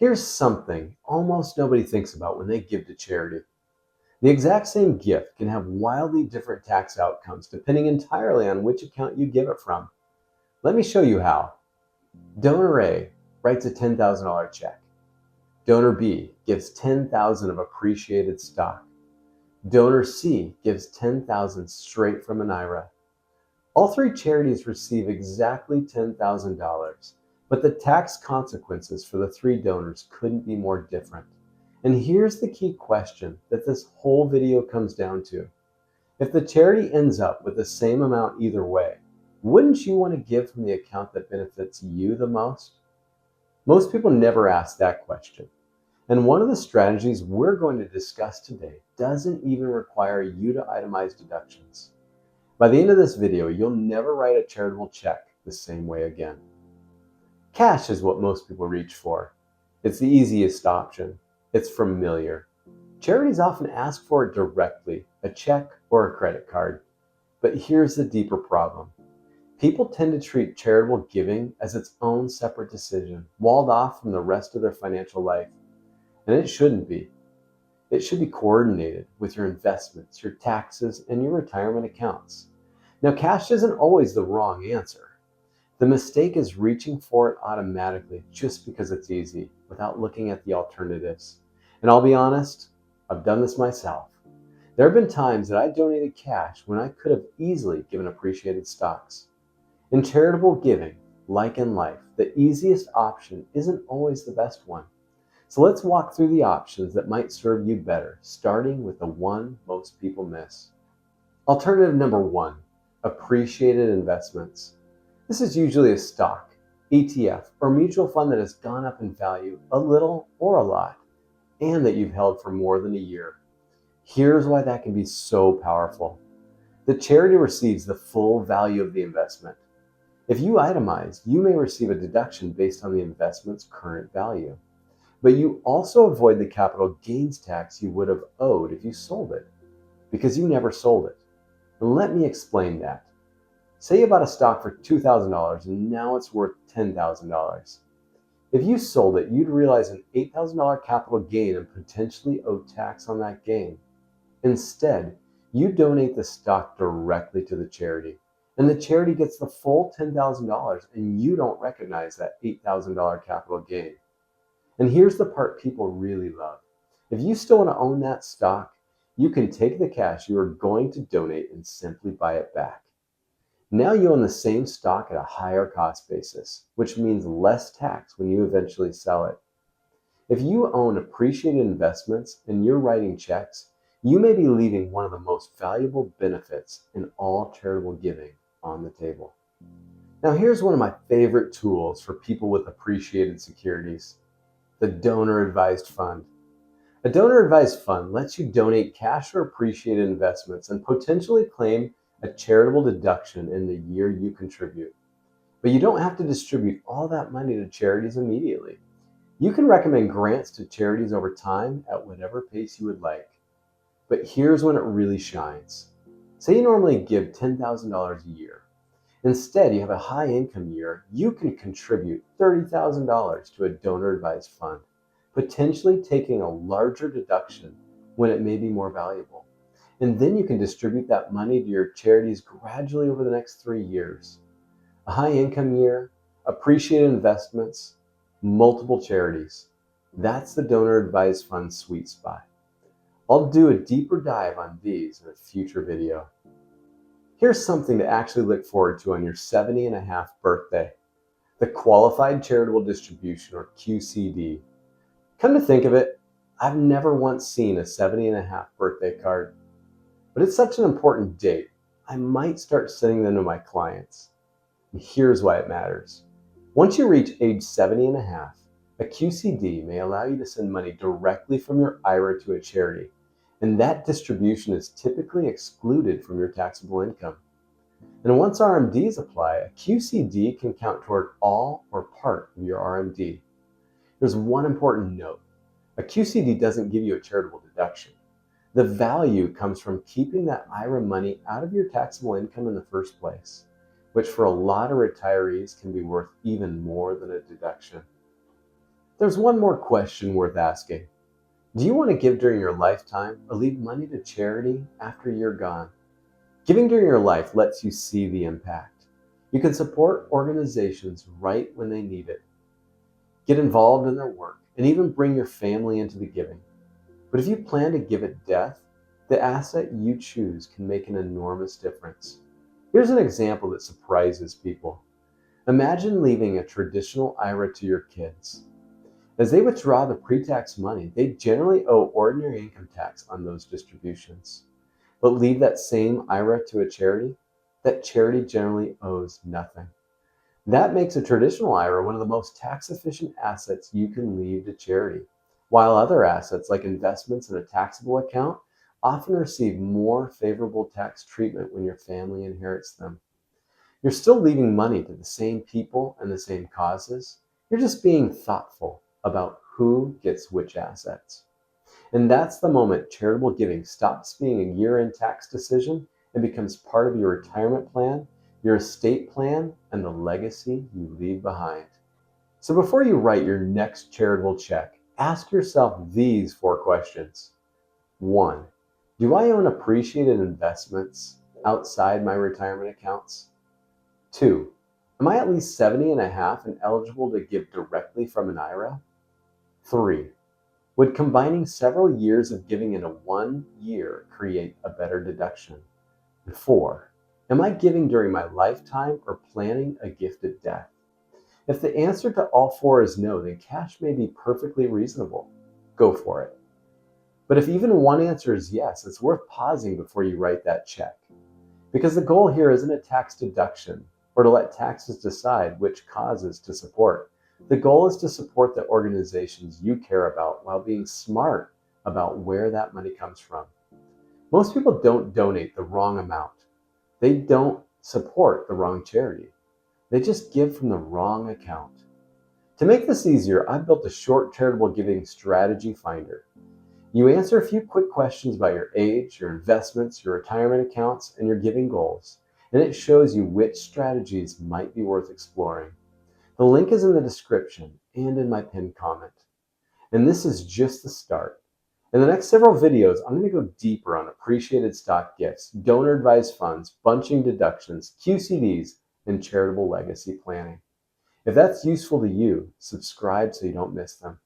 Here's something almost nobody thinks about when they give to charity. The exact same gift can have wildly different tax outcomes depending entirely on which account you give it from. Let me show you how. Donor A writes a $10,000 check. Donor B gives 10,000 of appreciated stock. Donor C gives 10,000 straight from an IRA. All three charities receive exactly $10,000, but the tax consequences for the three donors couldn't be more different. And here's the key question that this whole video comes down to. If the charity ends up with the same amount either way, wouldn't you want to give from the account that benefits you the most? Most people never ask that question. And one of the strategies we're going to discuss today doesn't even require you to itemize deductions. By the end of this video, you'll never write a charitable check the same way again. Cash is what most people reach for. It's the easiest option. It's familiar. Charities often ask for it directly, a check or a credit card. But here's the deeper problem. People tend to treat charitable giving as its own separate decision, walled off from the rest of their financial life. And it shouldn't be. It should be coordinated with your investments, your taxes, and your retirement accounts. Now, cash isn't always the wrong answer. The mistake is reaching for it automatically just because it's easy, without looking at the alternatives. And I'll be honest, I've done this myself. There have been times that I donated cash when I could have easily given appreciated stocks. In charitable giving, like in life, the easiest option isn't always the best one. So let's walk through the options that might serve you better, starting with the one most people miss. Alternative number 1, appreciated investments. This is usually a stock, ETF, or mutual fund that has gone up in value a little or a lot, and that you've held for more than a year. Here's why that can be so powerful. The charity receives the full value of the investment. If you itemize, you may receive a deduction based on the investment's current value. But you also avoid the capital gains tax you would have owed if you sold it, because you never sold it. And let me explain that. Say you bought a stock for $2,000 and now it's worth $10,000. If you sold it, you'd realize an $8,000 capital gain and potentially owe tax on that gain. Instead, you donate the stock directly to the charity, and the charity gets the full $10,000 and you don't recognize that $8,000 capital gain. And here's the part people really love. If you still want to own that stock, you can take the cash you are going to donate and simply buy it back. Now you own the same stock at a higher cost basis, which means less tax when you eventually sell it. If you own appreciated investments and you're writing checks, you may be leaving one of the most valuable benefits in all charitable giving on the table. Now here's one of my favorite tools for people with appreciated securities. The donor advised fund. A donor advised fund lets you donate cash or appreciated investments and potentially claim a charitable deduction in the year you contribute. But you don't have to distribute all that money to charities immediately. You can recommend grants to charities over time at whatever pace you would like. But here's when it really shines. Say you normally give $10,000 a year. Instead, you have a high income year, you can contribute $30,000 to a donor advised fund, potentially taking a larger deduction when it may be more valuable. And then you can distribute that money to your charities gradually over the next 3 years. A high income year, appreciated investments, multiple charities. That's the donor advised fund sweet spot. I'll do a deeper dive on these in a future video. Here's something to actually look forward to on your 70.5 birthday. The Qualified Charitable Distribution, or QCD. Come to think of it, I've never once seen a 70.5 birthday card. But it's such an important date, I might start sending them to my clients. And here's why it matters. Once you reach age 70.5, a QCD may allow you to send money directly from your IRA to a charity, and that distribution is typically excluded from your taxable income. And once RMDs apply, a QCD can count toward all or part of your RMD. There's one important note. A QCD doesn't give you a charitable deduction. The value comes from keeping that IRA money out of your taxable income in the first place, which for a lot of retirees can be worth even more than a deduction. There's one more question worth asking. Do you want to give during your lifetime or leave money to charity after you're gone? Giving during your life lets you see the impact. You can support organizations right when they need it, get involved in their work, and even bring your family into the giving. But if you plan to give at death, the asset you choose can make an enormous difference. Here's an example that surprises people. Imagine leaving a traditional IRA to your kids. As they withdraw the pre-tax money, they generally owe ordinary income tax on those distributions. But leave that same IRA to a charity, that charity generally owes nothing. That makes a traditional IRA one of the most tax-efficient assets you can leave to charity, while other assets like investments in a taxable account often receive more favorable tax treatment when your family inherits them. You're still leaving money to the same people and the same causes. You're just being thoughtful about who gets which assets. And that's the moment charitable giving stops being a year-end tax decision and becomes part of your retirement plan, your estate plan, and the legacy you leave behind. So before you write your next charitable check, ask yourself these 4 questions. 1. Do I own appreciated investments outside my retirement accounts? 2. Am I at least 70 and a half and eligible to give directly from an IRA? 3. Would combining several years of giving into 1 year create a better deduction? And 4. Am I giving during my lifetime or planning a gift at death? If the answer to all 4 is no, then cash may be perfectly reasonable. Go for it. But if even one answer is yes, it's worth pausing before you write that check. Because the goal here isn't a tax deduction or to let taxes decide which causes to support. The goal is to support the organizations you care about while being smart about where that money comes from. Most people don't donate the wrong amount. They don't support the wrong charity. They just give from the wrong account. To make this easier, I've built a short charitable giving strategy finder. You answer a few quick questions about your age, your investments, your retirement accounts, and your giving goals, and it shows you which strategies might be worth exploring. The link is in the description and in my pinned comment. And this is just the start. In the next several videos, I'm going to go deeper on appreciated stock gifts, donor-advised funds, bunching deductions, QCDs, and charitable legacy planning. If that's useful to you, subscribe so you don't miss them.